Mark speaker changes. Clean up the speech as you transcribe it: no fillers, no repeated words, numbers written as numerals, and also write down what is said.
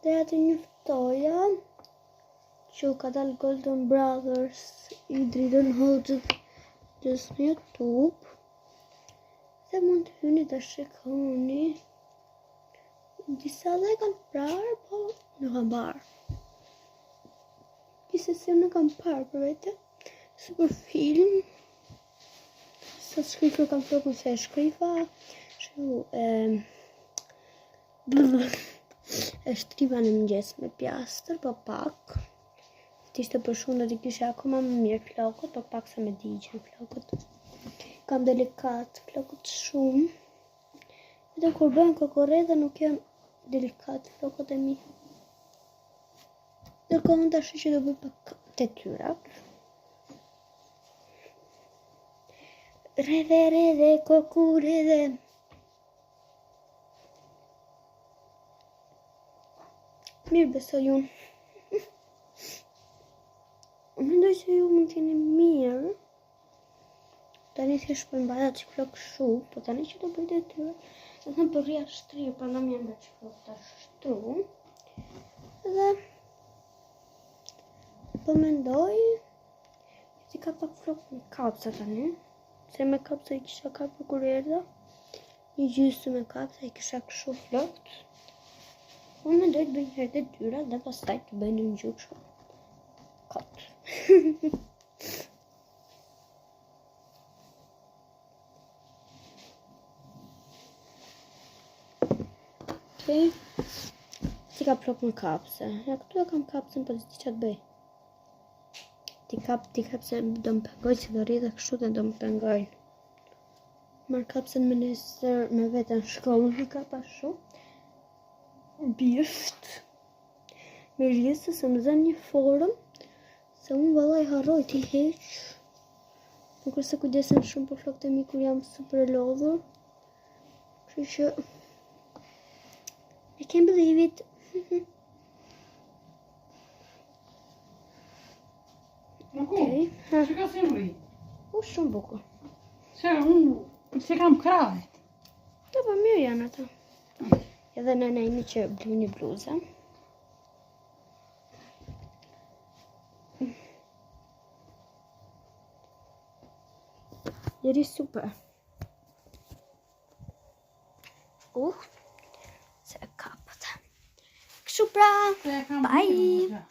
Speaker 1: Dhe atë njëftoja që ka dalë Golden Brothers i dridën Hoxhës në YouTube. Dhe mund të hyni të shikoni. Disa dhe kanë parë, po nuk kanë parë. Gjithsesi nuk kanë parë për vete. Se për film sa shkrifër kanë flokun se e shkrifa e shtriva në mëngjes me pjastër, po pak. T'ishte për shumë dhe t'i kishe akoma më mirë flokët, po pak se me digjen flokët. Kam delikat flokët shumë. Edhe kur bëhen kokorrë nuk janë delikat flokët e mi. Ndërkohë tash që do bëj pak detyrat. Redhe, kokuredhe. Mirë besoj unë. Mendoj se ju mund t'jeni mirë. Tani thjesht po mbajat që flok shumë, po tani që do bëj detyrë. Dhe thëmë për rria shtrirë, për në mjën dhe që flok të shtru. Dhe po mendoj si ka pak flok me kapsa tani. Se me kapsa i kisha kapur kur erdha. Një gjysë me kapsa i kisha kështu flokt. Unë mendoj të bëj një herë detyra dhe pastaj të bëj një gjykë shumë kot. Okej. Si ka flok me kapse. Ja këtu e kam kapsen, po s'di ç'a të bëj. Ti kap se do më pengoj që do rridhe kështu dhe do më pengojnë. Marr kapsen me nesër me vete në shkollë, nuk ka pas shumë. Bift. Me rjesë se më zën një forëm, se unë vallaj harroj t'i heq. Nuk është se kujdesem shumë për flokët e mi kur jam super e lodhur. Kështu që I can't believe it. Okej.
Speaker 2: Që ka si mri?
Speaker 1: Shumë bukur.
Speaker 2: Se unë se kam krahet.
Speaker 1: Po mirë janë ato. Edhe nëna imi që blu një bluzë. Jeri super. Se e kapët. Kështu pra. Bye.